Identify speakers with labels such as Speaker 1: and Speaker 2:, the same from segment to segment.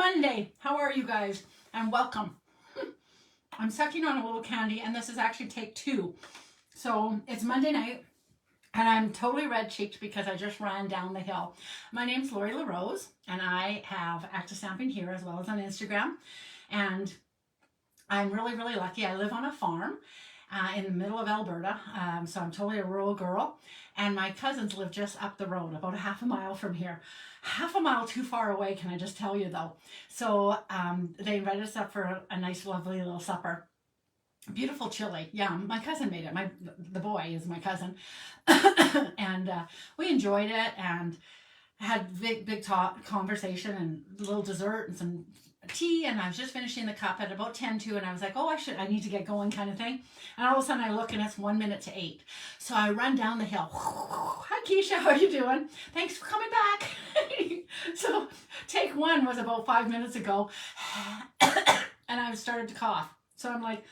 Speaker 1: Monday. How are you guys? And welcome. I'm sucking on a little candy, and this is actually take 2. So it's Monday night, and I'm totally red-cheeked because I just ran down the hill. My name's Lori LaRose, and I have Active Stamping here as well as on Instagram. And I'm really, really lucky. I live on a farm in the middle of Alberta, so I'm totally a rural girl. And my cousins live just up the road, about a half a mile from here. Half a mile too far away, can I just tell you, though. So they invited us up for a nice, lovely little supper. Beautiful chili. Yeah, my cousin made it. The boy is my cousin. And we enjoyed it and had big talk, conversation, and a little dessert and some tea, and I was just finishing the cup at about 10 to, and I was like, oh, I need to get going, kind of thing. And all of a sudden I look and it's 1 minute to 8. So I run down the hill. Hi Keisha, how are you doing? Thanks for coming back. So take 1 was about 5 minutes ago. And I started to cough. So I'm like,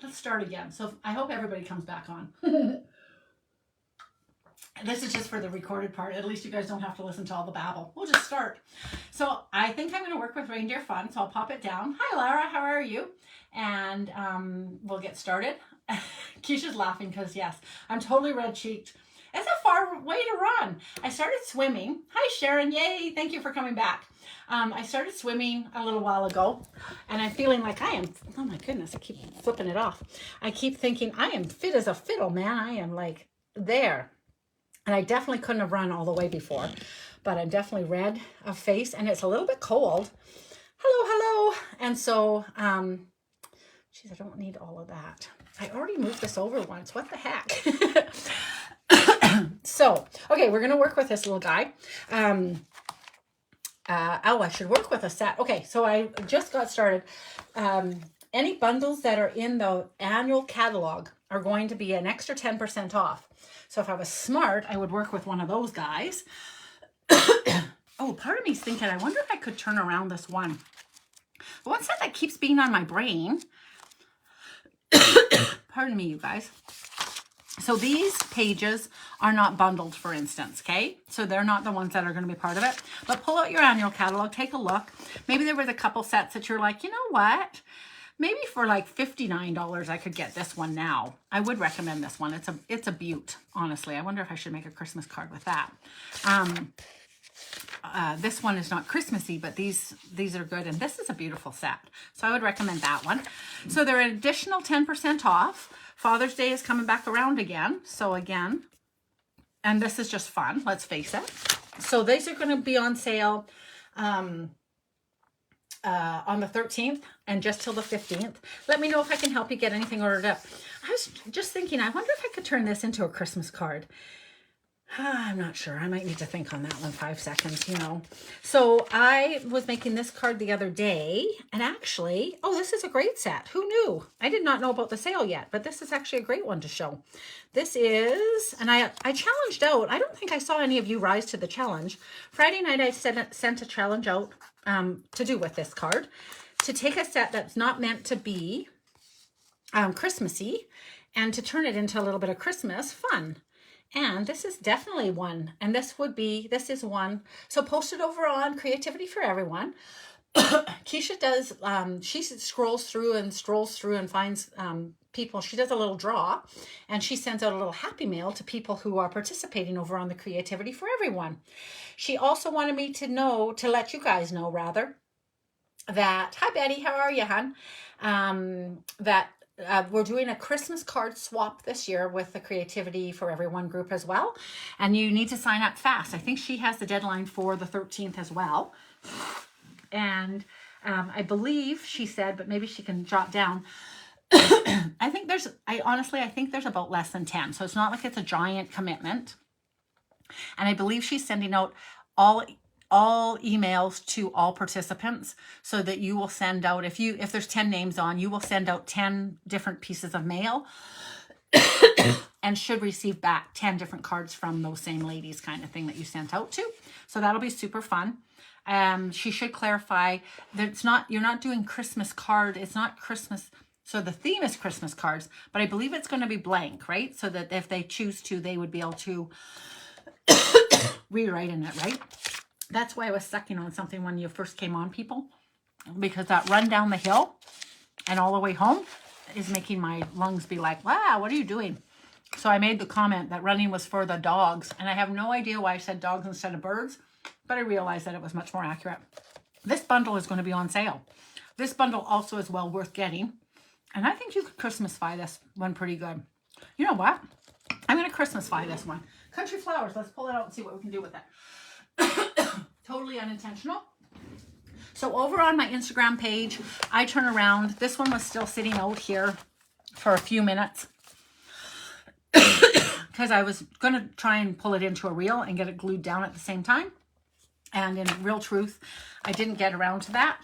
Speaker 1: let's start again. So I hope everybody comes back on. This is just for the recorded part. At least you guys don't have to listen to all the babble. We'll just start. So I think I'm going to work with Reindeer Fun. So I'll pop it down. Hi, Lara. How are you? And we'll get started. Keisha's laughing because, yes, I'm totally red-cheeked. It's a far way to run. I started swimming. Hi, Sharon. Yay. Thank you for coming back. I started swimming a little while ago, and I'm feeling like I am, oh my goodness, I keep flipping it off. I keep thinking I am fit as a fiddle, man. I am like there. And I definitely couldn't have run all the way before, but I'm definitely red of face, and it's a little bit cold. Hello. And so, geez, I don't need all of that. I already moved this over once. What the heck? So, okay, we're going to work with this little guy. I should work with a set. Okay, so I just got started. Any bundles that are in the annual catalog are going to be an extra 10% off. So if I was smart, I would work with one of those guys. Oh, part of me's thinking, I wonder if I could turn around this one. The one set that keeps being on my brain. Pardon me, you guys. So these pages are not bundled, for instance, okay? So they're not the ones that are going to be part of it. But pull out your annual catalog, take a look. Maybe there was a couple sets that you're like, you know what? Maybe for like $59, I could get this one now. I would recommend this one. It's a beaut, honestly. I wonder if I should make a Christmas card with that. This one is not Christmassy, but these are good, and this is a beautiful set. So I would recommend that one. So they're an additional 10% off. Father's Day is coming back around again. So again, and this is just fun, let's face it. So these are going to be on sale on the 13th and just till the 15th. Let me know if I can help you get anything ordered up. I was just thinking, I wonder if I could turn this into a Christmas card. I'm not sure. I might need to think on that one 5 seconds, you know. So I was making this card the other day, and actually, oh, this is a great set. Who knew? I did not know about the sale yet, but this is actually a great one to show. This is, and I challenged out. I don't think I saw any of you rise to the challenge. Friday night, I sent a challenge out to do with this card, to take a set that's not meant to be Christmassy and to turn it into a little bit of Christmas fun. And this is definitely one. And this is one. So post it over on Creativity for Everyone. Keisha does, she scrolls through and finds people. She does a little draw, and she sends out a little happy mail to people who are participating over on the Creativity for Everyone. She also wanted me to let you guys know, rather, that, hi Betty, how are you, hon? That we're doing a Christmas card swap this year with the Creativity for Everyone group as well. And you need to sign up fast. I think she has the deadline for the 13th as well. And I believe she said, but maybe she can jot down. I think there's about less than 10. So it's not like it's a giant commitment. And I believe she's sending out all emails to all participants, so that you will send out, if there's 10 names on, you will send out 10 different pieces of mail and should receive back 10 different cards from those same ladies, kind of thing, that you sent out to. So that'll be super fun. She should clarify that you're not doing Christmas card. It's not Christmas. So the theme is Christmas cards, but I believe it's going to be blank, right? So that if they choose to, they would be able to rewrite in it, right? That's why I was sucking on something when you first came on, people, because that run down the hill and all the way home is making my lungs be like, wow, what are you doing? So I made the comment that running was for the dogs, and I have no idea why I said dogs instead of birds, but I realized that it was much more accurate. This bundle is going to be on sale. This bundle also is well worth getting, and I think you could Christmasify this one pretty good. You know what? I'm going to Christmasify this one. Country flowers. Let's pull it out and see what we can do with it. Totally unintentional. So over on my Instagram page, I turn around. This one was still sitting out here for a few minutes because I was going to try and pull it into a reel and get it glued down at the same time. And in real truth, I didn't get around to that.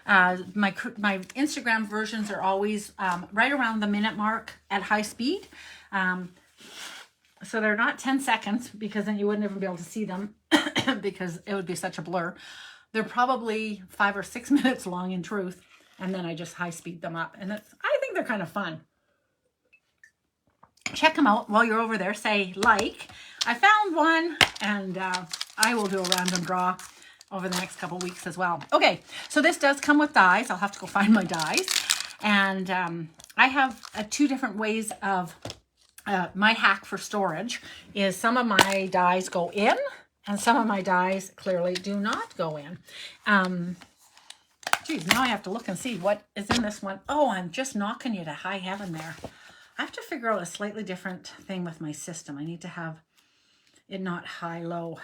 Speaker 1: My Instagram versions are always right around the minute mark at high speed. So they're not 10 seconds because then you wouldn't even be able to see them because it would be such a blur. They're probably 5 or 6 minutes long in truth. And then I just high speed them up. And I think they're kind of fun. Check them out while you're over there. Say like. I found one, and I will do a random draw over the next couple weeks as well. Okay, so this does come with dies. I'll have to go find my dies. And I have 2 different ways of, my hack for storage is some of my dies go in, and some of my dies clearly do not go in. Geez, now I have to look and see what is in this one. Oh, I'm just knocking you to high heaven there. I have to figure out a slightly different thing with my system. I need to have it not high-low.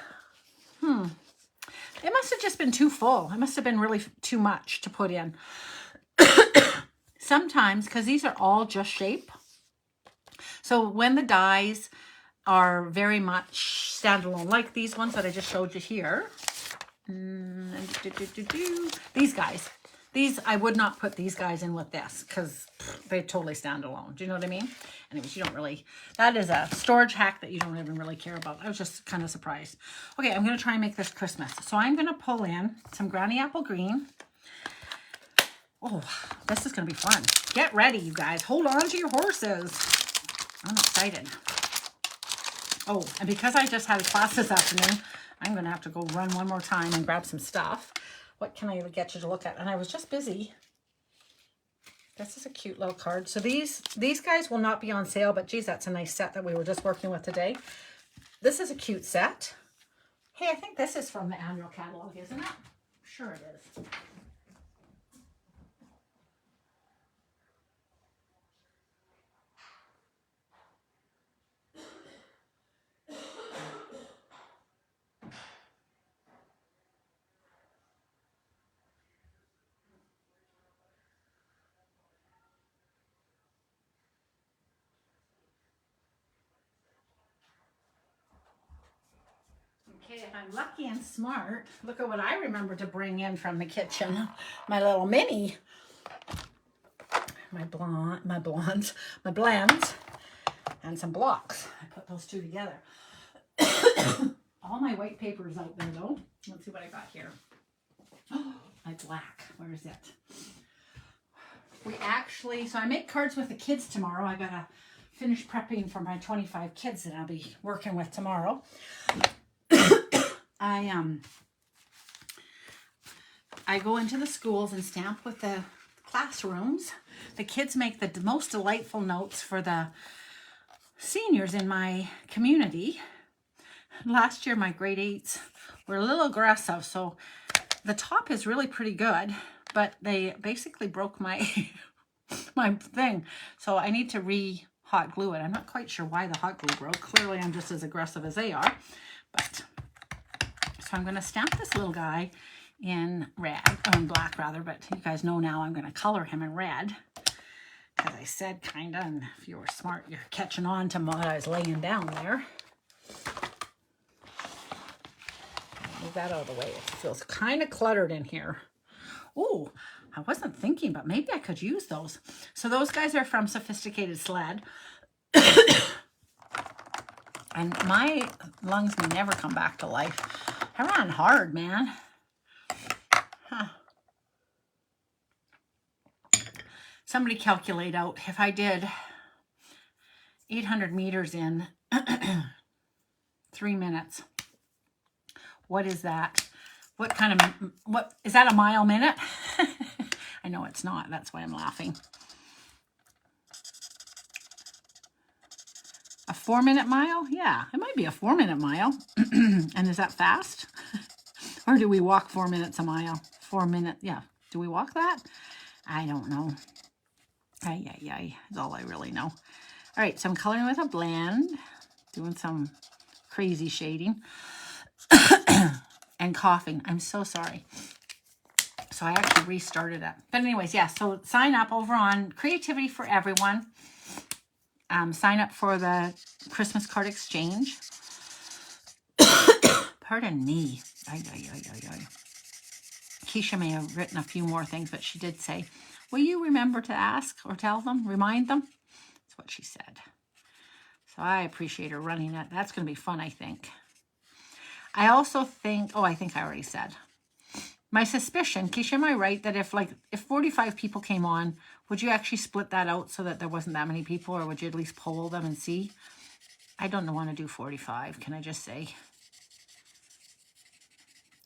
Speaker 1: It must have just been too full. It must have been really too much to put in. Sometimes, because these are all just shape. So when the dies are very much standalone, like these ones that I just showed you here. These guys. These, I would not put these guys in with this because they totally stand alone. Do you know what I mean? Anyways, you don't really, that is a storage hack that you don't even really care about. I was just kind of surprised. Okay, I'm going to try and make this Christmas. So I'm going to pull in some Granny Apple Green. Oh, this is going to be fun. Get ready, you guys. Hold on to your horses. I'm excited. Oh, and because I just had a class this afternoon, I'm going to have to go run one more time and grab some stuff. What can I get you to look at? And I was just busy. This is a cute little card. So these guys will not be on sale, but geez, that's a nice set that we were just working with today. This is a cute set. Hey, I think this is from the annual catalog, isn't it? Sure it is. Okay, if I'm lucky and smart, look at what I remember to bring in from the kitchen. My little mini. My blends, and some blocks. I put those 2 together. All my white paper is out there though. Let's see what I got here. Oh, my black. Where is it? We actually, so I make cards with the kids tomorrow. I gotta finish prepping for my 25 kids that I'll be working with tomorrow. I go into the schools and stamp with the classrooms. The kids make the most delightful notes for the seniors in my community. Last year, my grade 8s were a little aggressive, so the top is really pretty good, but they basically broke my my thing. So I need to hot glue it. I'm not quite sure why the hot glue broke. Clearly, I'm just as aggressive as they are, but so I'm going to stamp this little guy in red, or in black rather, but you guys know now I'm going to color him in red. As I said, kind of, and if you were smart, you're catching on to what I was laying down there. Move that out of the way. It feels kind of cluttered in here. Oh, I wasn't thinking, but maybe I could use those. So those guys are from Sophisticated Sled. And my lungs may never come back to life. I ran hard, man. Huh. Somebody calculate out if I did 800 meters in 3 minutes. What is that? What kind of, what, is that a mile minute? I know it's not. That's why I'm laughing. A 4-minute mile? Yeah, it might be a 4-minute mile. And is that fast? Or do we walk 4 minutes a mile? 4 minutes, yeah. Do we walk that? I don't know. Ay, ay, ay, is all I really know. All right, so I'm coloring with a blend, doing some crazy shading, and coughing. I'm so sorry. So I actually restarted it. But anyways, yeah, so sign up over on Creativity for Everyone. Sign up for the Christmas card exchange. Pardon me. Ay, ay, ay, ay, ay. Keisha may have written a few more things, but she did say, will you remember to ask or tell them, remind them? That's what she said. So I appreciate her running it. That's going to be fun, I think. I also think, oh, I think I already said. My suspicion, Keisha, am I right that if 45 people came on, would you actually split that out so that there wasn't that many people, or would you at least poll them and see? I don't want to do 45, can I just say?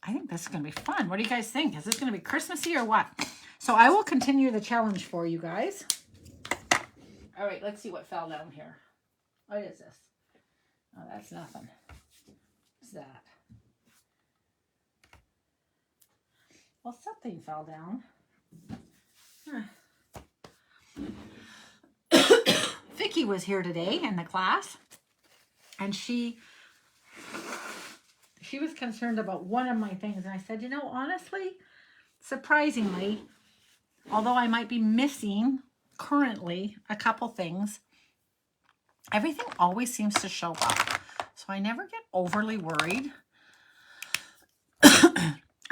Speaker 1: I think this is going to be fun. What do you guys think? Is this going to be Christmassy or what? So I will continue the challenge for you guys. All right, let's see what fell down here. What is this? Oh, that's nothing. What's that? Well, something fell down. Vicky was here today in the class, and she was concerned about one of my things, and I said, you know, honestly, surprisingly, although I might be missing currently a couple things, everything always seems to show up. So I never get overly worried.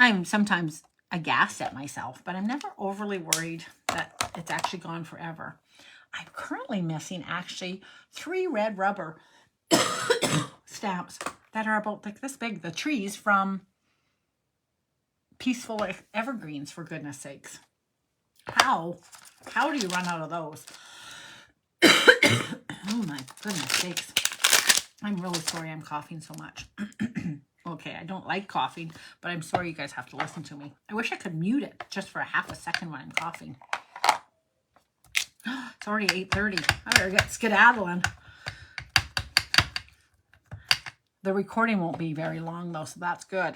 Speaker 1: I'm sometimes aghast at myself, but I'm never overly worried that it's actually gone forever. I'm currently missing actually 3 red rubber stamps that are about like this big, the trees from Peaceful Evergreens, for goodness sakes. How do you run out of those? Oh my goodness sakes. I'm really sorry I'm coughing so much. Okay, I don't like coughing, but I'm sorry you guys have to listen to me. I wish I could mute it just for a half a second when I'm coughing. It's already 8:30. I better get skedaddling. The recording won't be very long though, so that's good.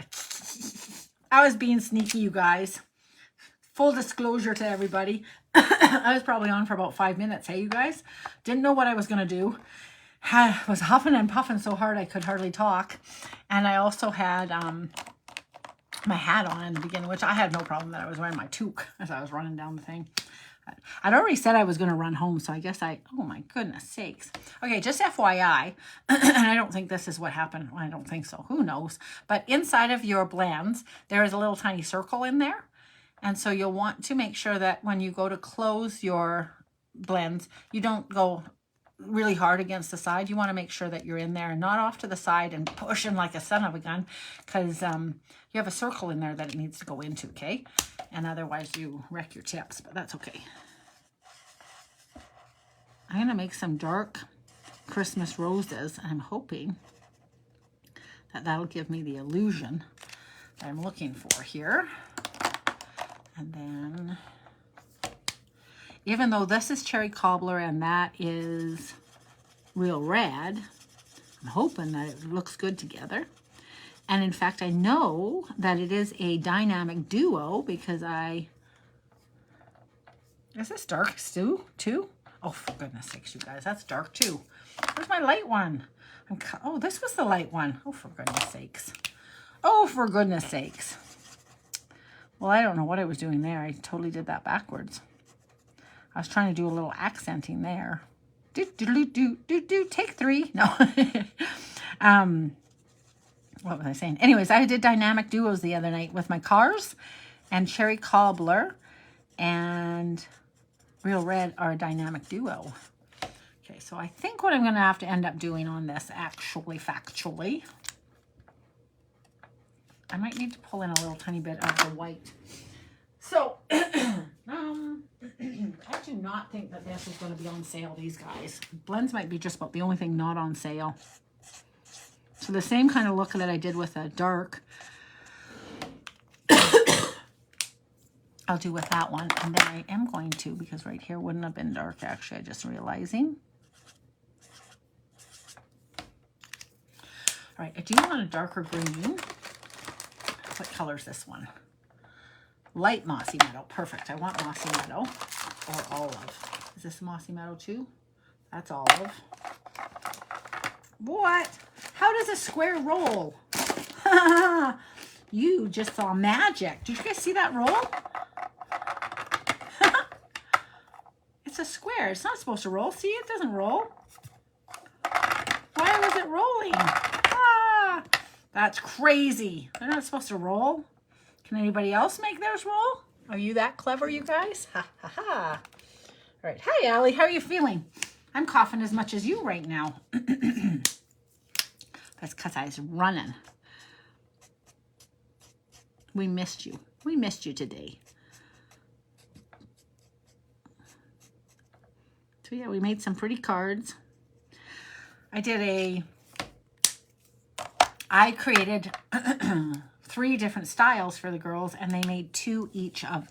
Speaker 1: I was being sneaky, you guys. Full disclosure to everybody. I was probably on for about 5 minutes, hey you guys? Didn't know what I was going to do. I was huffing and puffing so hard I could hardly talk. And I also had my hat on in the beginning, which I had no problem that I was wearing my toque as I was running down the thing. I'd already said I was going to run home, so I guess oh my goodness sakes. Okay, just FYI, and I don't think this is what happened. Well, I don't think so. Who knows? But inside of your blends, there is a little tiny circle in there. And so you'll want to make sure that when you go to close your blends, you don't go really hard against the side. You want to make sure that you're in there and not off to the side and pushing like a son of a gun, because you have a circle in there that it needs to go into, okay? And otherwise you wreck your tips, but that's okay. I'm going to make some dark Christmas roses, and I'm hoping that that'll give me the illusion that I'm looking for here. And then, even though this is cherry cobbler and that is real red, I'm hoping that it looks good together. And in fact, I know that it is a dynamic duo because is this dark too? Oh, for goodness sakes, you guys, that's dark too. Where's my light one? Oh, this was the light one. Oh, for goodness sakes. Oh, for goodness sakes. Well, I don't know what I was doing there. I totally did that backwards. I was trying to do a little accenting there. Take 3. No. What was I saying? Anyways, I did dynamic duos the other night with my cars, and cherry cobbler and real red are a dynamic duo. Okay, so I think what I'm going to have to end up doing on this, factually, I might need to pull in a little tiny bit of the white. So, I do not think that this is going to be on sale, these guys. Blends might be just about the only thing not on sale. So the same kind of look that I did with a dark I'll do with that one. And then I am going to, because right here wouldn't have been dark, actually, I just realizing. All right, I do want a darker green. What color is this one? Light mossy meadow. Perfect. I want mossy meadow or olive. Is this mossy meadow too? That's olive. What? How does a square roll? You just saw magic. Did you guys see that roll? It's a square. It's not supposed to roll. See, it doesn't roll. Why was it rolling? Ah, that's crazy. They're not supposed to roll. Can anybody else make theirs roll? Are you that clever, you guys? Ha, ha, ha. All right. Hi, Allie. How are you feeling? I'm coughing as much as you right now. That's because I was running. We missed you. We missed you today. So yeah, we made some pretty cards. I created 3 different styles for the girls, and they made 2 each of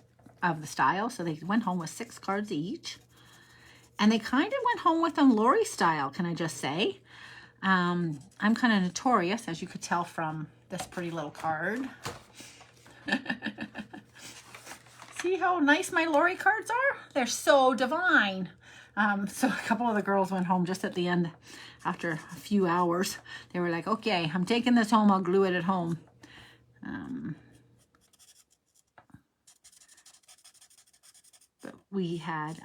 Speaker 1: the styles. So they went home with 6 cards each. And they kind of went home with them Lori style, can I just say. I'm kind of notorious, as you could tell from this pretty little card. See how nice my Lori cards are? They're so divine. So a couple of the girls went home just at the end after a few hours. They were like, okay, I'm taking this home. I'll glue it at home. But we had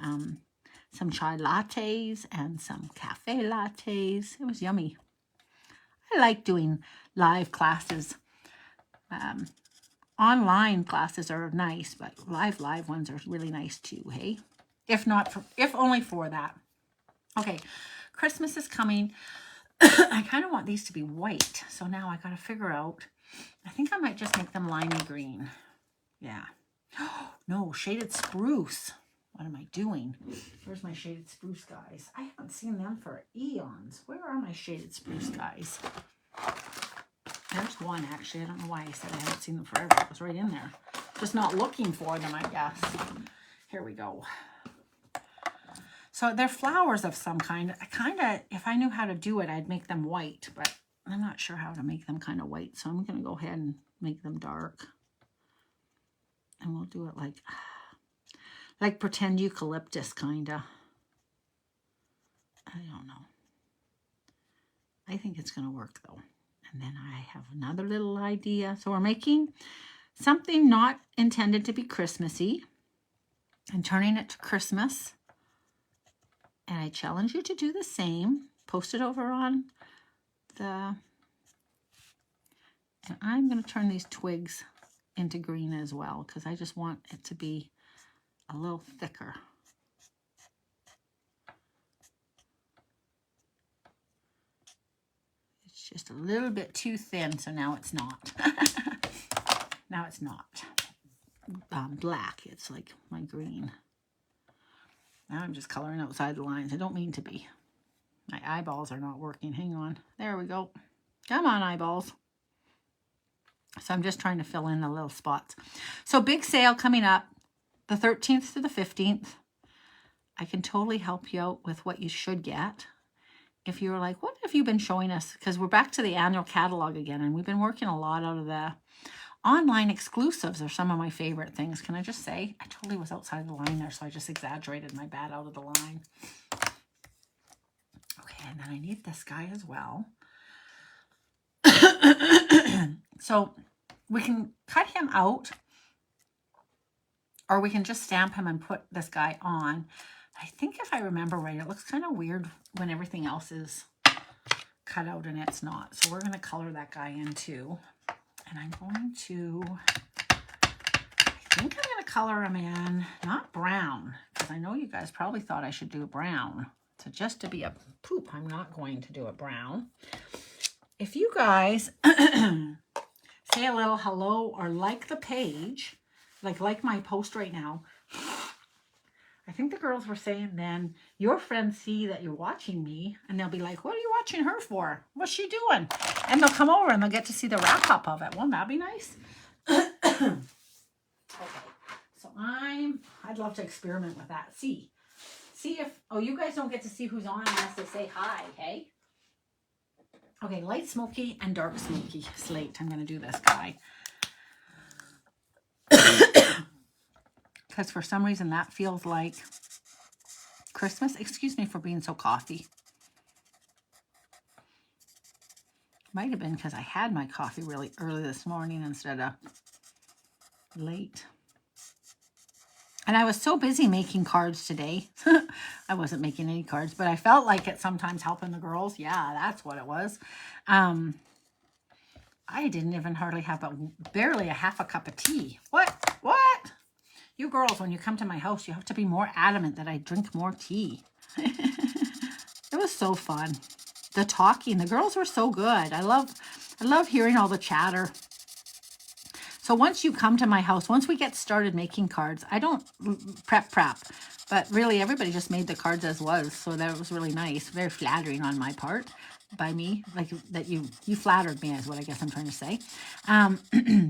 Speaker 1: some chai lattes and some cafe lattes. It was yummy. I like doing live classes. Online classes are nice, but live ones are really nice too, hey? If only for that. Okay, Christmas is coming. I kind of want these to be white, so now I got to figure out. I think I might just make them limey green. Yeah. No, shaded spruce. What am I doing? Where's my shaded spruce guys? I haven't seen them for eons. Where are my shaded spruce guys? There's one, actually. I don't know why I said I haven't seen them forever. It was right in there. Just not looking for them, I guess. Here we go. So they're flowers of some kind. If I knew how to do it, I'd make them white, but I'm not sure how to make them kind of white. So I'm going to go ahead and make them dark. And we'll do it like pretend eucalyptus, kind of. I don't know. I think it's going to work, though. And then I have another little idea. So we're making something not intended to be Christmassy and turning it to Christmas. And I challenge you to do the same. Post it over on the... And I'm going to turn these twigs into green as well, because I just want it to be a little thicker. It's just a little bit too thin, so now it's not. Now it's not black. It's like my green. Now I'm just coloring outside the lines. I don't mean to be. My eyeballs are not working. Hang on. There we go. Come on, eyeballs. So I'm just trying to fill in the little spots. So big sale coming up the 13th to the 15th. I can totally help you out with what you should get. If you're like, what have you been showing us? Because we're back to the annual catalog again, and we've been working a lot out of the online exclusives are some of my favorite things. Can I just say, I totally was outside the line there, so I just exaggerated my bad out of the line. Okay, and then I need this guy as well. So we can cut him out, or we can just stamp him and put this guy on. I think if I remember right, it looks kind of weird when everything else is cut out and it's not. So we're going to color that guy in too. And I'm going to, I think I'm going to color him in, not brown, because I know you guys probably thought I should do a brown. So just to be a poop, I'm not going to do a brown. If you guys say a little hello or like the page, like my post right now, I think the girls were saying then your friends see that you're watching me and they'll be like, what are you watching her for? What's she doing? And they'll come over and they'll get to see the wrap up of it. Won't that be nice? Okay. So I'd love to experiment with that. See if, oh, you guys don't get to see who's on unless they say hi, hey? Okay, light smoky and dark smoky slate. I'm going to do this guy. Because for some reason that feels like Christmas. Excuse me for being so coffee. Might have been because I had my coffee really early this morning instead of late. And I was so busy making cards today. I wasn't making any cards, but I felt like it sometimes helping the girls. Yeah, that's what it was. I didn't even hardly have barely a half a cup of tea. What? You girls, when you come to my house, you have to be more adamant that I drink more tea. It was so fun. The talking, the girls were so good. I love hearing all the chatter. So once you come to my house, once we get started making cards, I don't prep, but really everybody just made the cards as was. So that was really nice. Very flattering on my part by me, like that you flattered me is what I guess I'm trying to say.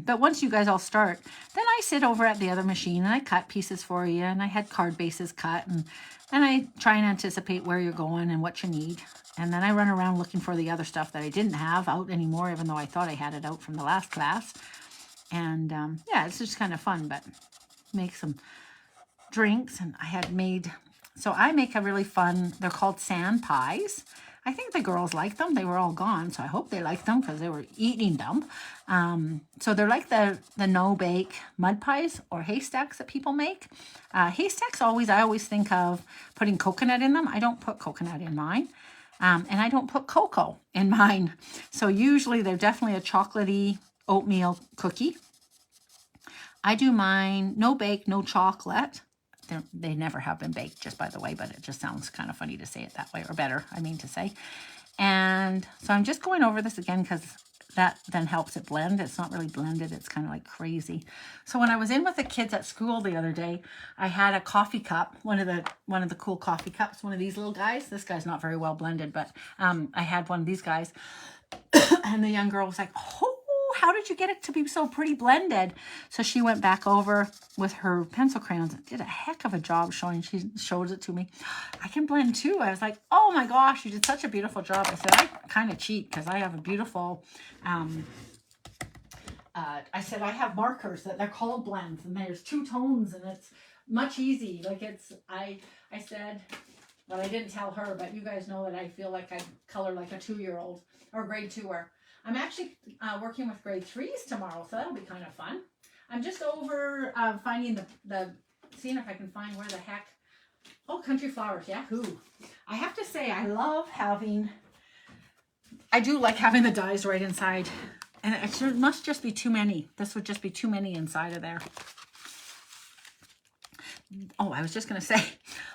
Speaker 1: But once you guys all start, then I sit over at the other machine and I cut pieces for you, and I had card bases cut, and I try and anticipate where you're going and what you need. And then I run around looking for the other stuff that I didn't have out anymore, even though I thought I had it out from the last class. And yeah, it's just kind of fun, but make some drinks. And I had made, so I make a really fun, they're called sand pies. I think the girls like them. They were all gone, so I hope they like them because they were eating them. So they're like the no-bake mud pies or haystacks that people make. Haystacks I always think of putting coconut in them. I don't put coconut in mine. And I don't put cocoa in mine. So usually they're definitely a chocolatey oatmeal cookie. I do mine no bake, no chocolate. They never have been baked, just by the way, but it just sounds kind of funny to say it that way, or better, I mean to say. And so I'm just going over this again because that then helps it blend. It's not really blended. It's kind of like crazy. So when I was in with the kids at school the other day, I had a coffee cup, one of the cool coffee cups, one of these little guys. This guy's not very well blended, but I had one of these guys. And the young girl was like, oh, how did you get it to be so pretty blended? So she went back over with her pencil crayons and did a heck of a job showing. She showed it to me. I can blend too. I was like, oh my gosh, you did such a beautiful job. I said, I kind of cheat because I have a beautiful, I said, I have markers that they're called blends, and there's 2 tones, and it's much easy. Like I said, but I didn't tell her, but you guys know that I feel like I color like a 2-year-old or grade 2er. I'm actually working with grade 3s tomorrow, so that'll be kind of fun. I'm just over finding seeing if I can find where the heck, oh, Country Flowers, yahoo. I have to say, I do like having the dies right inside, and it must just be too many. This would just be too many inside of there. Oh, I was just going to say,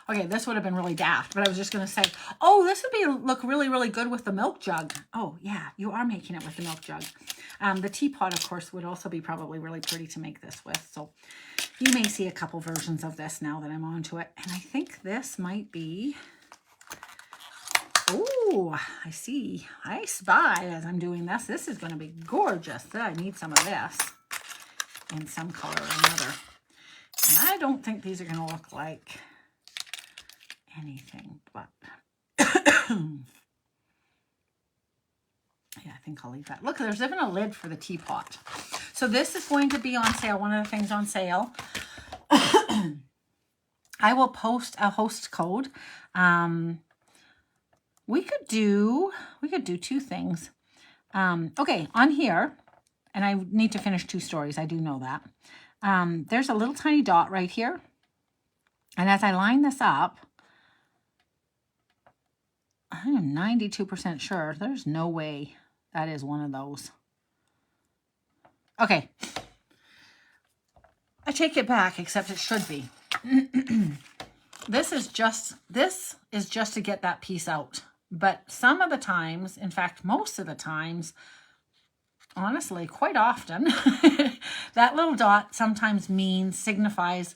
Speaker 1: okay, this would have been really daft, but I was just going to say, oh, this would look really, really good with the milk jug. Oh, yeah, you are making it with the milk jug. The teapot, of course, would also be probably really pretty to make this with. So you may see a couple versions of this now that I'm onto it. And I think this might be, oh, I see. I spy as I'm doing this. This is going to be gorgeous. I need some of this in some color or another. And I don't think these are going to look like anything, but yeah, I think I'll leave that. Look, there's even a lid for the teapot. So this is going to be on sale, one of the things on sale. I will post a host code. We could do 2 things. Okay, on here, and I need to finish 2 stories. I do know that. There's a little tiny dot right here. And as I line this up, I'm 92% sure there's no way that is one of those. Okay. I take it back, except it should be. This is just to get that piece out. But some of the times, in fact, most of the times, honestly, quite often, that little dot sometimes signifies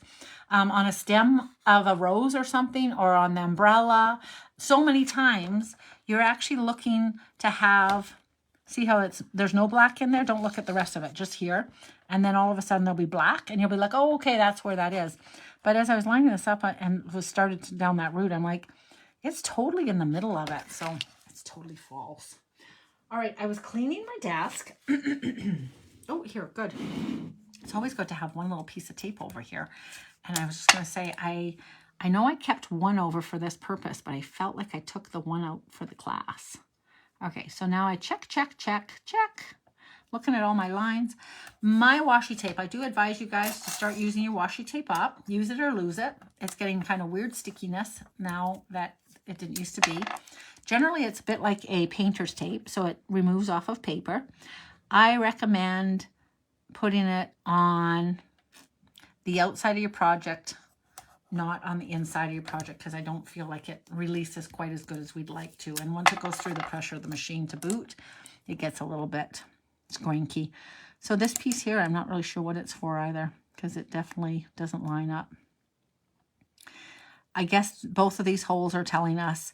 Speaker 1: on a stem of a rose or something, or on the umbrella. So many times you're actually looking to have See how there's no black in there? Don't look at the rest of it, just here. And then all of a sudden there'll be black and you'll be like, oh, okay, that's where that is. But as I was lining this up and was started down that route, I'm like, it's totally in the middle of it. So it's totally false. All right, I was cleaning my desk. Oh, here, good. It's always good to have one little piece of tape over here. And I was just going to say, I know I kept one over for this purpose, but I felt like I took the one out for the class. Okay, so now I check. Looking at all my lines. My washi tape, I do advise you guys to start using your washi tape up. Use it or lose it. It's getting kind of weird stickiness now that it didn't used to be. Generally, it's a bit like a painter's tape, so it removes off of paper. I recommend putting it on the outside of your project, not on the inside of your project, because I don't feel like it releases quite as good as we'd like to. And once it goes through the pressure of the machine to boot, it gets a little bit squinky. So this piece here, I'm not really sure what it's for either, because it definitely doesn't line up. I guess both of these holes are telling us,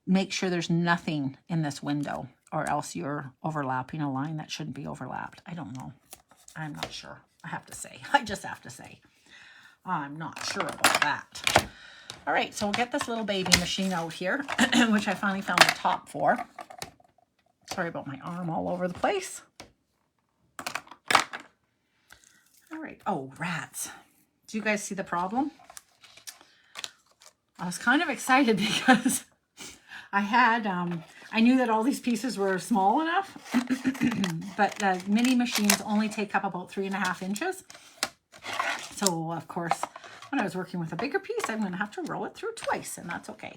Speaker 1: make sure there's nothing in this window, or else you're overlapping a line that shouldn't be overlapped. I don't know. I'm not sure. I have to say. I just have to say. I'm not sure about that. All right, so we'll get this little baby machine out here, which I finally found the top for. Sorry about my arm all over the place. All right. Oh, rats. Do you guys see the problem? I was kind of excited because I had, I knew that all these pieces were small enough, but the mini machines only take up about 3.5 inches. So, of course, when I was working with a bigger piece, I'm going to have to roll it through twice, and that's okay.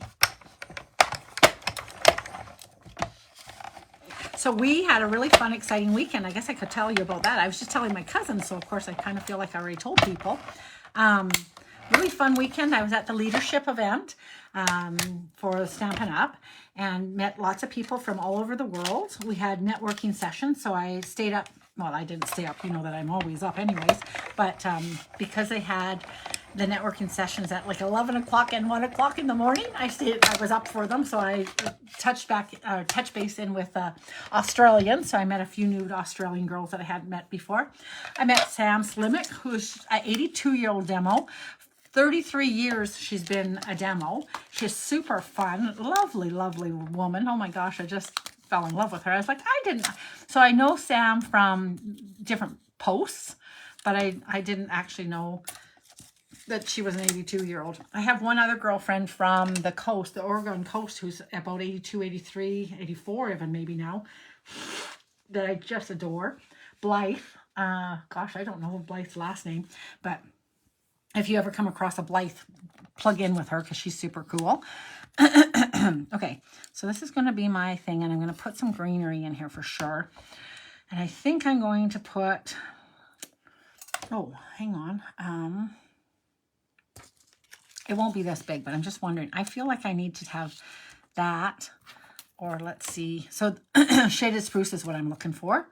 Speaker 1: So we had a really fun, exciting weekend. I guess I could tell you about that. I was just telling my cousin, so of course I kind of feel like I already told people. Really fun weekend. I was at the leadership event for Stampin' Up and met lots of people from all over the world. We had networking sessions, so I stayed up. Well, I didn't stay up. You know that I'm always up anyways. But because they had the networking sessions at like 11 o'clock and 1 o'clock in the morning, I was up for them. So I touch base in with Australians. So I met a few new Australian girls that I hadn't met before. I met Sam Slimmick, who's an 82-year-old demo. 33 years she's been a demo. She's super fun, lovely, lovely woman. Oh my gosh, I just fell in love with her. I was like, I didn't. So I know Sam from different posts, but I didn't actually know that she was an 82-year-old. I have one other girlfriend from the coast, the Oregon coast, who's about 82, 83, 84 even maybe now, that I just adore. Blythe. Gosh, I don't know Blythe's last name, but if you ever come across a Blythe, plug in with her because she's super cool. Okay, so this is going to be my thing, and I'm going to put some greenery in here for sure. And I think I'm going to put, oh, hang on. It won't be this big, but I'm just wondering. I feel like I need to have that, or let's see. So shaded spruce is what I'm looking for.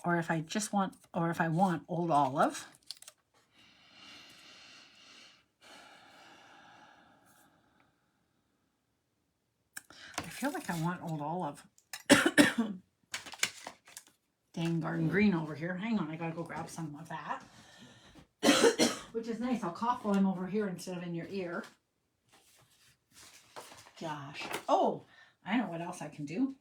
Speaker 1: Or if I just want, or if I want old olive. I feel like I want old olive. Dang garden green over here. Hang on, I gotta go grab some of that. Which is nice. I'll cough while I'm over here instead of in your ear. Gosh. Oh, I know what else I can do.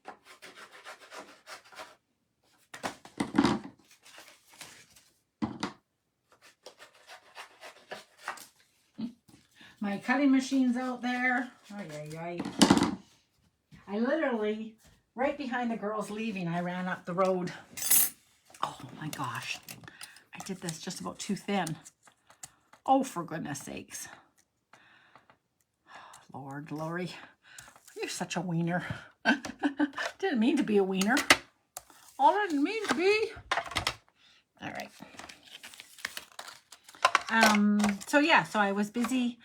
Speaker 1: My cutting machine's out there. I literally, right behind the girls leaving, I ran up the road. Oh my gosh. I did this just about too thin. Oh, for goodness sakes. Lord, Lori, you're such a wiener. Didn't mean to be a wiener. I didn't mean to be. All right. So yeah, so I was busy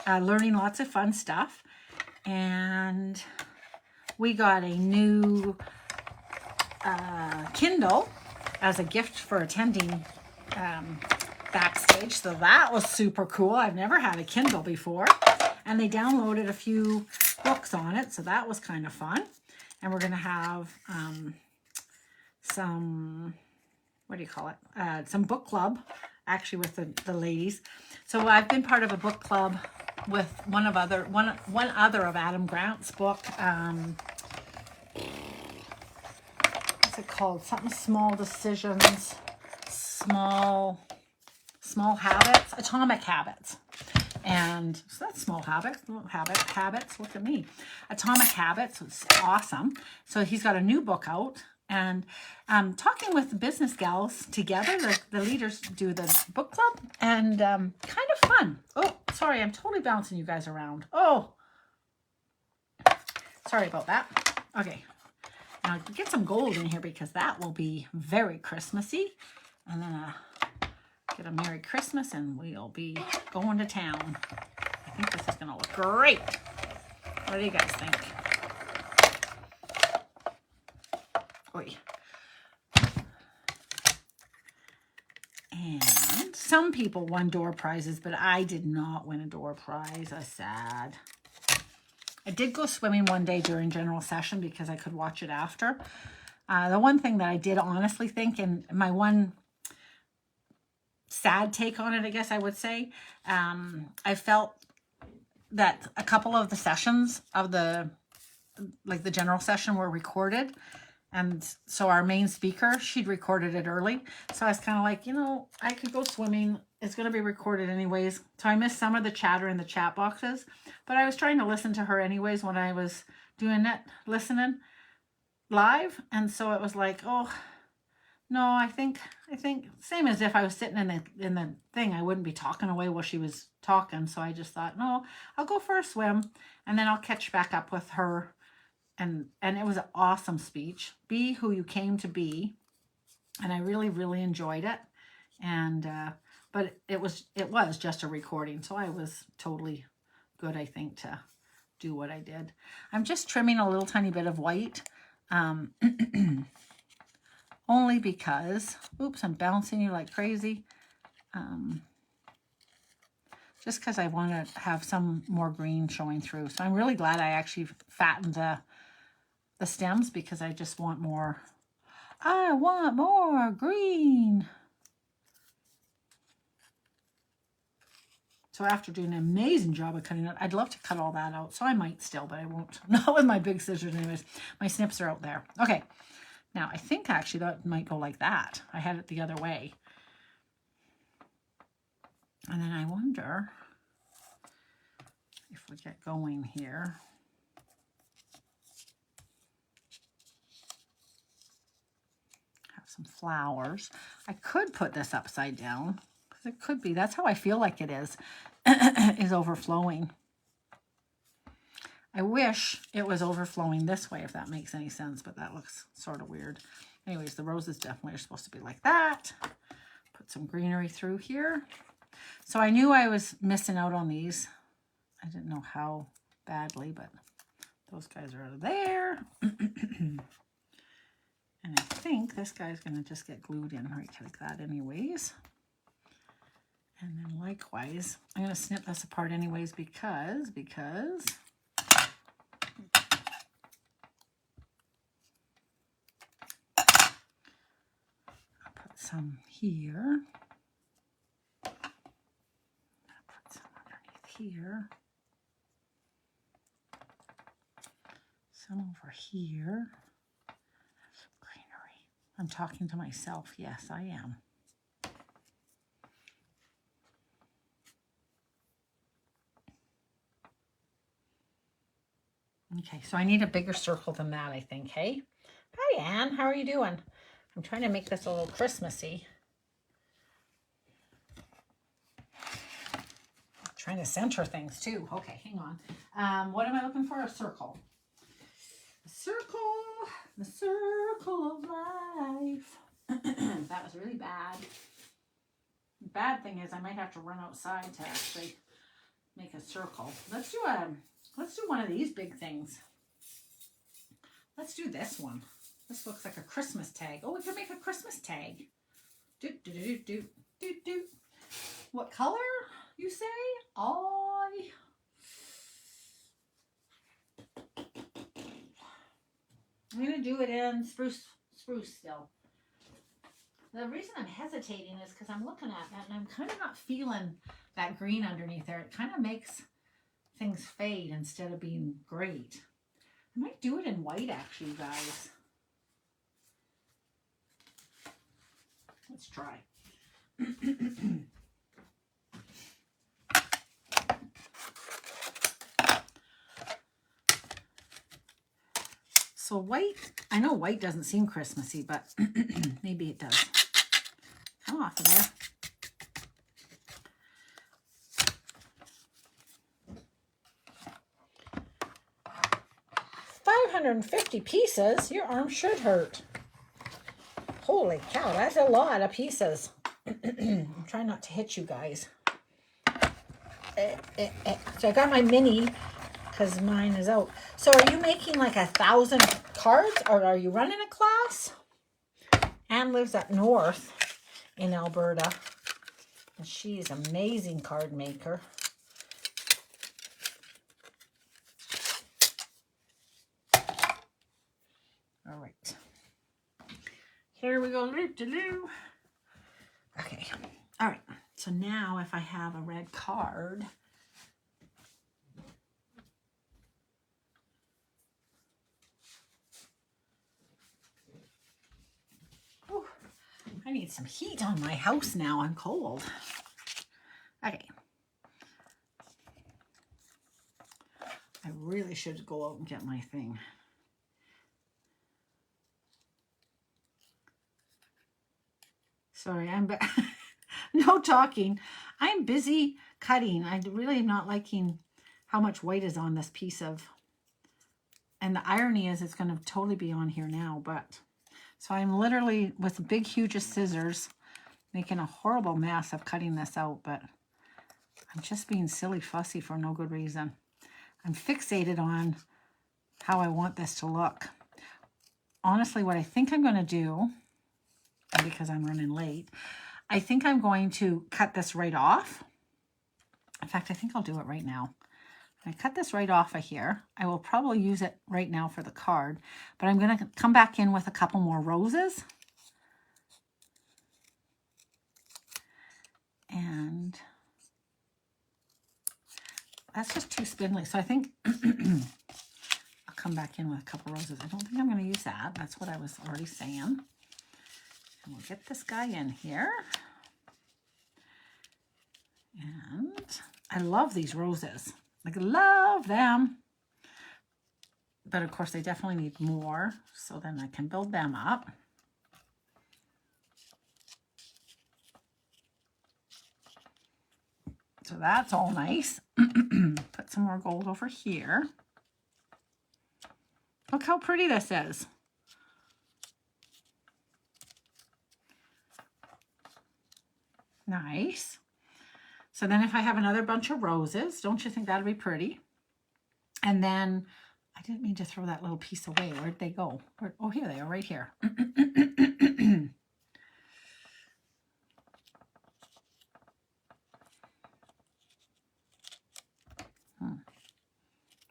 Speaker 1: learning lots of fun stuff. And we got a new Kindle as a gift for attending backstage. So that was super cool. I've never had a Kindle before. And they downloaded a few books on it. So that was kind of fun. And we're going to have some, what do you call it? Some book club, actually, with the ladies. So I've been part of a book club with one other of Adam Grant's book. What's it called? Something Small Decisions, Small Habits, Atomic Habits. And so that's small habits, habits, look at me. Atomic Habits was awesome. So he's got a new book out, and talking with the business gals together, the leaders do the book club, and kind of fun. Oh, sorry, I'm totally bouncing you guys around. Oh, sorry about that. Okay, now get some gold in here because that will be very Christmassy. And then get a Merry Christmas and we'll be going to town. I think this is going to look great. What do you guys think? Oy. And some people won door prizes, but I did not win a door prize. That's sad. I did go swimming one day during general session because I could watch it after. The one thing that I did honestly think, and my one sad take on it, I guess I would say, I felt that a couple of the sessions of the general session were recorded. And so our main speaker, she'd recorded it early. So I was kind of like, you know, I could go swimming. It's going to be recorded anyways. So I missed some of the chatter in the chat boxes. But I was trying to listen to her anyways when I was doing it, listening live. And so it was like, oh, no, I think same as if I was sitting in the thing, I wouldn't be talking away while she was talking. So I just thought, no, I'll go for a swim and then I'll catch back up with her. And it was an awesome speech. Be who you came to be. And I really, really enjoyed it. And but it was just a recording. So I was totally good, I think, to do what I did. I'm just trimming a little tiny bit of white. Only because, oops, I'm bouncing you like crazy. Just because I want to have some more green showing through. So I'm really glad I actually fattened the stems because I just want more. I want more green. So after doing an amazing job of cutting it, I'd love to cut all that out. So I might still, but I won't. Not with my big scissors anyways. My snips are out there. Okay. Now, I think actually that might go like that. I had it the other way. And then I wonder if we get going here. Have some flowers. I could put this upside down. Because it could be. That's how I feel like it is. Is overflowing. I wish it was overflowing this way, if that makes any sense, but that looks sort of weird. Anyways, the roses definitely are supposed to be like that. Put some greenery through here. So I knew I was missing out on these. I didn't know how badly, but those guys are out of there. And I think this guy's going to just get glued in right like that anyways. And then likewise, I'm going to snip this apart anyways because I'll put some here. I'll put some underneath here. Some over here. Some greenery. I'm talking to myself. Yes, I am. Okay, so I need a bigger circle than that, I think, hey? Hi, Anne. How are you doing? I'm trying to make this a little Christmassy. I'm trying to center things, too. Okay, hang on. What am I looking for? A circle. A circle. The circle of life. That was really bad. The bad thing is I might have to run outside to actually make a circle. Let's do one of these big things. Let's do this one. This looks like a Christmas tag. Oh, we can make a Christmas tag. Do, do, do, do, do, do. What color, you say? I'm going to do it in spruce still. The reason I'm hesitating is because I'm looking at that and I'm kind of not feeling that green underneath there. It kind of makes things fade instead of being great. I might do it in white actually, guys. Let's try. So white, I know white doesn't seem Christmassy, but maybe it does. Come off of there. $550 pieces? Your arm should hurt. Holy cow, that's a lot of pieces. I'm trying not to hit you guys. So I got my mini because mine is out. So are you making like 1,000 cards, or are you running a class? Anne lives up north in Alberta, and she's an amazing card maker. All right. Here we go. Okay. All right. So now if I have a red card, ooh, I need some heat on my house now. I'm cold. Okay. I really should go out and get my thing. Sorry, I'm no talking. I'm busy cutting. I really am not liking how much white is on this piece of, and the irony is it's going to totally be on here now, but so I'm literally with big huge scissors making a horrible mess of cutting this out, but I'm just being silly fussy for no good reason. I'm fixated on how I want this to look. Honestly, what I think I'm going to do, because I'm running late, I think I'm going to cut this right off. In fact, I think I'll do it right now. I cut this right off of here. I will probably use it right now for the card, but I'm going to come back in with a couple more roses. And that's just too spindly. So I think I'll come back in with a couple roses. I don't think I'm going to use that. That's what I was already saying. And we'll get this guy in here. And I love these roses. Like, love them. But of course, they definitely need more. So then I can build them up. So that's all nice. Put some more gold over here. Look how pretty this is. Nice. So then if I have another bunch of roses, don't you think that'd be pretty? And then, I didn't mean to throw that little piece away. Where'd they go? Oh, here they are, right here.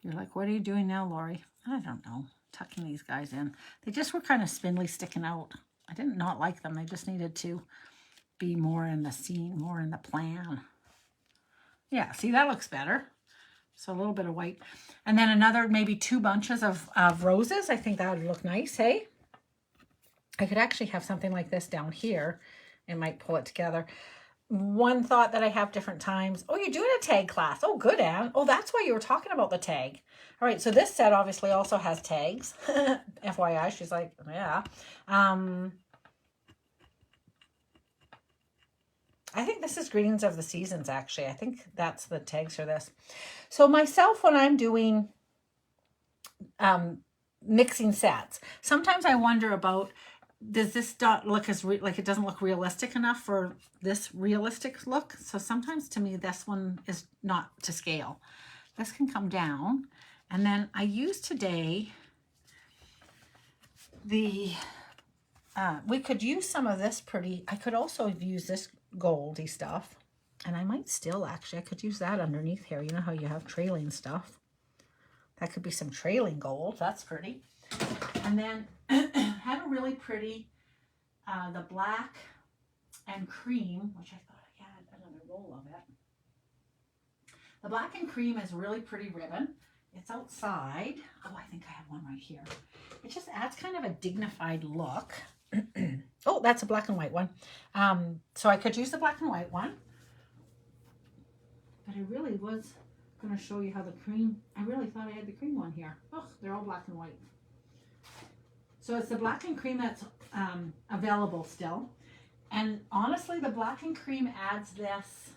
Speaker 1: You're like, what are you doing now, Lori? I don't know. Tucking these guys in. They just were kind of spindly sticking out. I didn't not like them. They just needed to be more in the scene, more in the plan. Yeah, see, that looks better. So a little bit of white. And then another, maybe 2 bunches of roses. I think that would look nice, hey? I could actually have something like this down here and might pull it together. One thought that I have different times. Oh, you're doing a tag class. Oh, good, Anne. Oh, that's why you were talking about the tag. All right, so this set obviously also has tags. FYI, she's like, yeah. I think this is Greetings of the Seasons, actually. I think that's the tags for this. So myself, when I'm doing mixing sets, sometimes I wonder about, does this dot look as like it doesn't look realistic enough for this realistic look? So sometimes to me, this one is not to scale. This can come down. And then I used today the, we could use some of this pretty, I could also use this goldy stuff. And I might still actually, I could use that underneath here. You know how you have trailing stuff? That could be some trailing gold. That's pretty. And then had a really pretty, the black and cream, which I thought I had another roll of it. The black and cream is really pretty ribbon. It's outside. Oh, I think I have one right here. It just adds kind of a dignified look. Oh, that's a black and white one. So I could use the black and white one. But I really was going to show you how the cream, I really thought I had the cream one here. Oh, they're all black and white. So it's the black and cream that's available still. And honestly, the black and cream adds this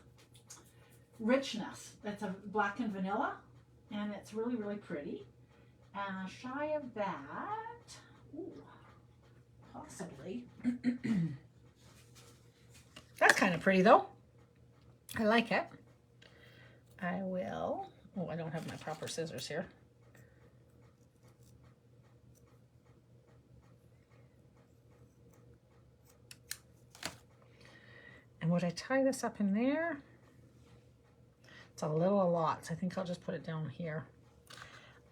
Speaker 1: richness. That's a black and vanilla. And it's really, really pretty. Shy of that, ooh, possibly. That's kind of pretty though. I like it. I will, oh, I don't have my proper scissors here. And would I tie this up in there? It's a lot, so I think I'll just put it down here.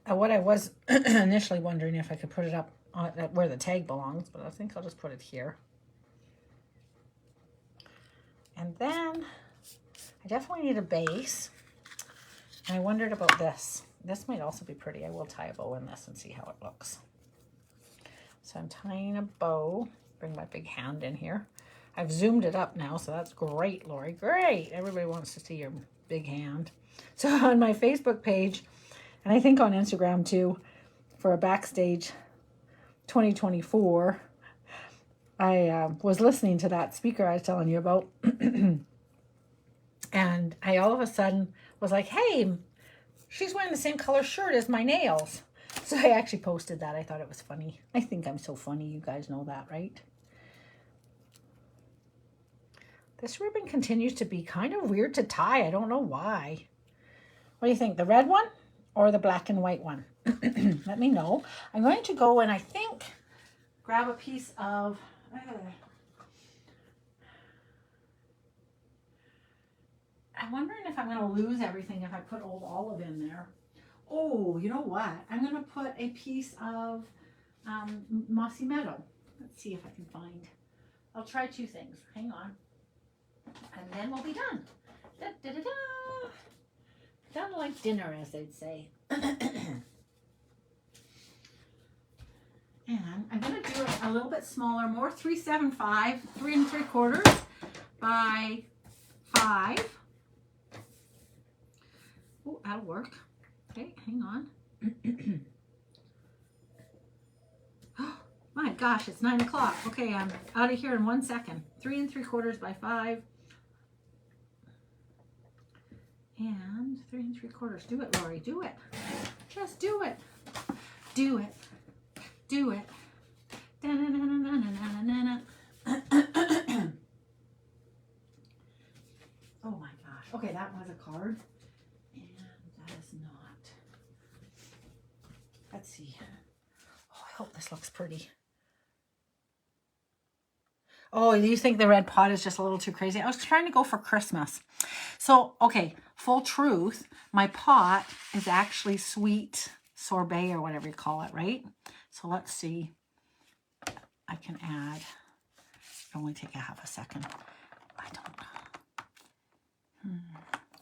Speaker 1: What I was initially wondering if I could put it up on where the tag belongs, but I think I'll just put it here. And then I definitely need a base. And I wondered about this. This might also be pretty. I will tie a bow in this and see how it looks. So I'm tying a bow. Bring my big hand in here. I've zoomed it up now, so that's great, Lori. Great. Everybody wants to see your big hand. So on my Facebook page, and I think on Instagram too, for a Backstage 2024, I was listening to that speaker I was telling you about. And I all of a sudden was like, hey, she's wearing the same color shirt as my nails. So I actually posted that. I thought it was funny. I think I'm so funny. You guys know that, right? This ribbon continues to be kind of weird to tie. I don't know why. What do you think? The red one or the black and white one? Let me know. I'm going to go and I think grab a piece of... I'm wondering if I'm going to lose everything if I put Old Olive in there. Oh, you know what? I'm going to put a piece of Mossy Meadow. Let's see if I can find. I'll try two things. Hang on. And then we'll be done. Da, da, da, da. Done like dinner, as they'd say. And I'm going to do it a little bit smaller, more 375, 3 3/4 by 5. Oh, that'll work. Okay, hang on. Oh my gosh, it's 9 o'clock. Okay, I'm out of here in 1 second. 3 3/4 by 5. And 3 3/4. Do it, Lori. Do it. Just do it. Do it. Do it. Da, na, na, na, na, na, na, na. Oh my gosh. Okay, that was a card. And that is not. Let's see. Oh, I hope this looks pretty. Oh, do you think the red pot is just a little too crazy? I was trying to go for Christmas. So, okay, full truth, my pot is actually sweet sorbet or whatever you call it, right? So let's see. I can add, it'll only take a half a second. I don't know.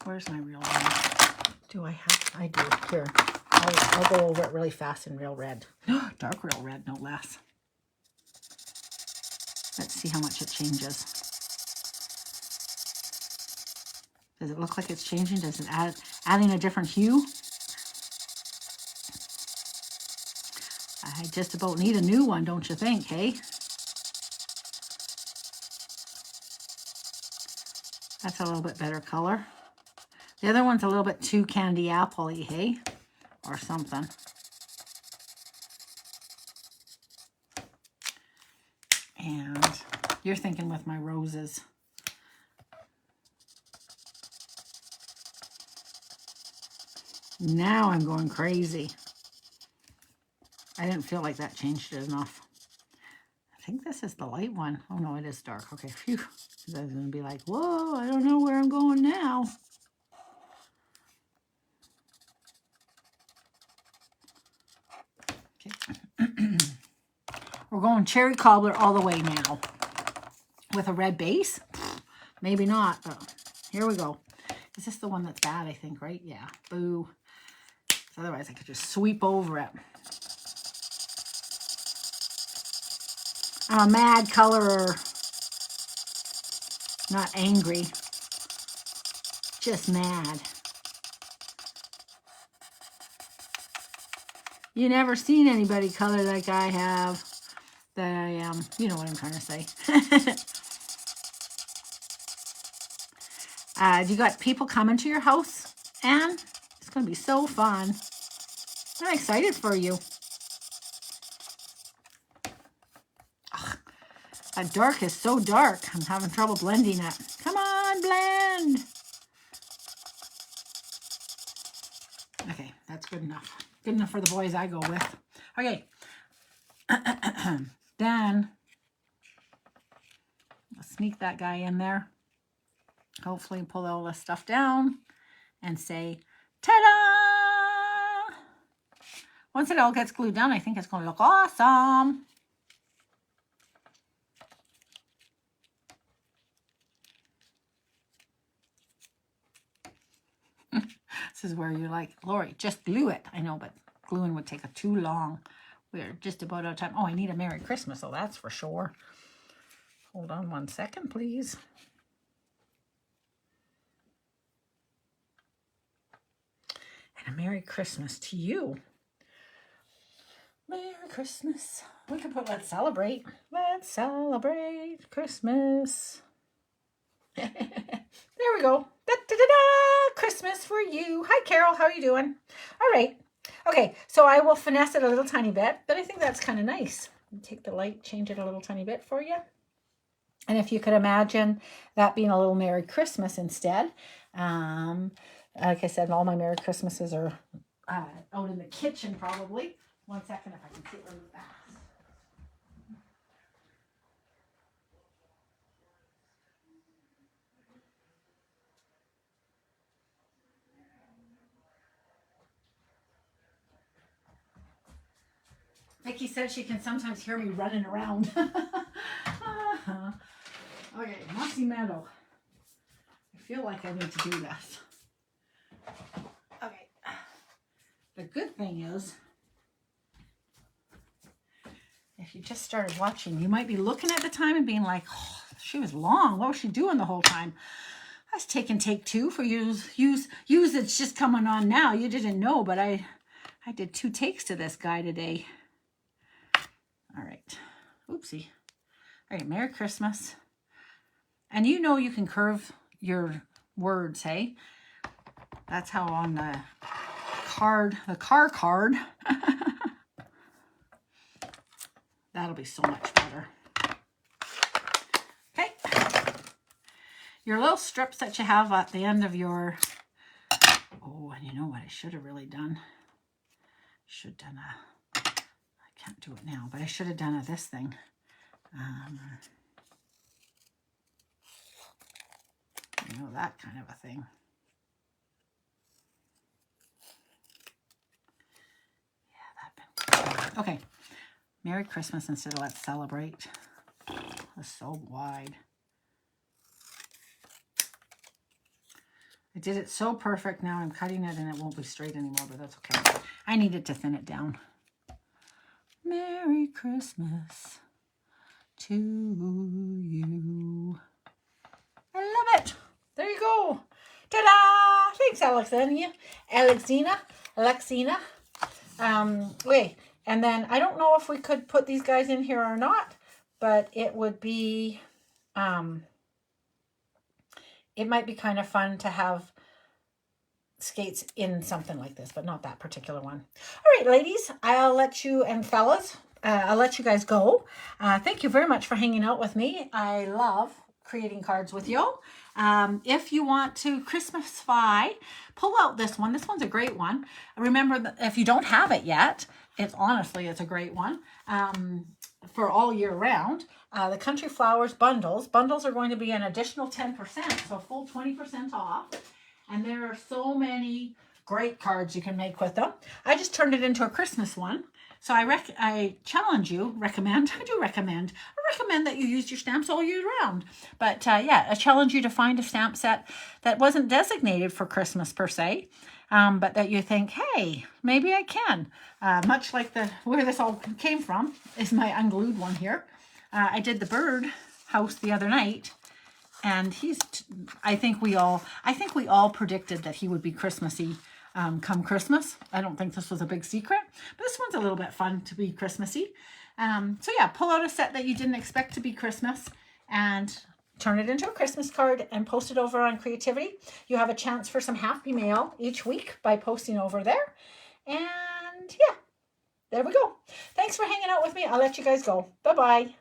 Speaker 1: Where's my real red? Do I have, I do, here. I'll go over it really fast in real red. Dark real red, no less. Let's see how much it changes. Does it look like it's changing? Does it adding a different hue? I just about need a new one, don't you think, hey? That's a little bit better color. The other one's a little bit too candy apple-y, hey? Or something. And you're thinking with my roses. Now I'm going crazy. I didn't feel like that changed it enough. I think this is the light one. Oh no, it is dark. Okay, phew. I was going to be like, whoa, I don't know where I'm going now. Okay. We're going cherry cobbler all the way now. With a red base? Maybe not, but here we go. Is this the one that's bad, I think, right? Yeah. Boo. Otherwise, I could just sweep over it. I'm a mad colorer. Not angry. Just mad. You never seen anybody color like I have. That I am. You know what I'm trying to say. You got people coming to your house, Anne? It's going to be so fun. I'm excited for you. Ugh, that dark is so dark. I'm having trouble blending it. Come on, blend. Okay, that's good enough. Good enough for the boys I go with. Okay. Then, let's sneak that guy in there. Hopefully pull all this stuff down and say, ta-da! Once it all gets glued down, I think it's going to look awesome. This is where you're like, Lori, just glue it. I know, but gluing would take too long. We're just about out of time. Oh, I need a Merry Christmas, so that's for sure. Hold on 1 second, please. And a Merry Christmas to you. Merry Christmas. We can put Let's Celebrate. Let's celebrate Christmas. There we go. Da-da-da-da! Christmas for you. Hi, Carol. How are you doing? All right. Okay, so I will finesse it a little tiny bit, but I think that's kind of nice. Take the light, change it a little tiny bit for you. And if you could imagine that being a little Merry Christmas instead. Like I said, all my Merry Christmases are out in the kitchen probably. 1 second if I can see it really fast. Vicky said she can sometimes hear me running around. Okay, Mossy Meadow. I feel like I need to do this. Okay. The good thing is, if you just started watching, you might be looking at the time and being like, oh, she was long. What was she doing the whole time? I was taking take 2 for use it's just coming on now. You didn't know, but I did 2 takes to this guy today. All right. Oopsie. All right, Merry Christmas. And you know you can curve your words, hey? That's how on the car card, that'll be so much better. Okay. Your little strips that you have at the end of your, oh, and you know what I should have really done? Should have done I can't do it now, but I should have done this thing. You know, that kind of a thing. Yeah, that been okay. Merry Christmas instead of Let's Celebrate. That's so wide. I did it so perfect. Now I'm cutting it and it won't be straight anymore, but that's okay. I needed to thin it down. Merry Christmas to you. I love it. There you go. Ta-da! Thanks, Alexina. Wait, and then I don't know if we could put these guys in here or not, but it would be, it might be kind of fun to have skates in something like this, but not that particular one. All right, ladies, I'll let you, and fellas, I'll let you guys go. Thank you very much for hanging out with me. I love creating cards with you. If you want to Christmasify, pull out this one. This one's a great one. Remember that if you don't have it yet, it's a great one for all year round. The Country Flowers bundles. Bundles are going to be an additional 10%, so full 20% off. And there are so many great cards you can make with them. I just turned it into a Christmas one. So I challenge you, I recommend that you use your stamps all year round. But yeah, I challenge you to find a stamp set that wasn't designated for Christmas per se, but that you think, hey, maybe I can. Much like where this all came from is my unglued one here. I did the bird house the other night, and I think we all predicted that he would be Christmassy come Christmas. I don't think this was a big secret, but this one's a little bit fun to be Christmassy. So yeah, pull out a set that you didn't expect to be Christmas and turn it into a Christmas card and post it over on Creativity. You have a chance for some happy mail each week by posting over there. And yeah, there we go. Thanks for hanging out with me. I'll let you guys go. Bye-bye.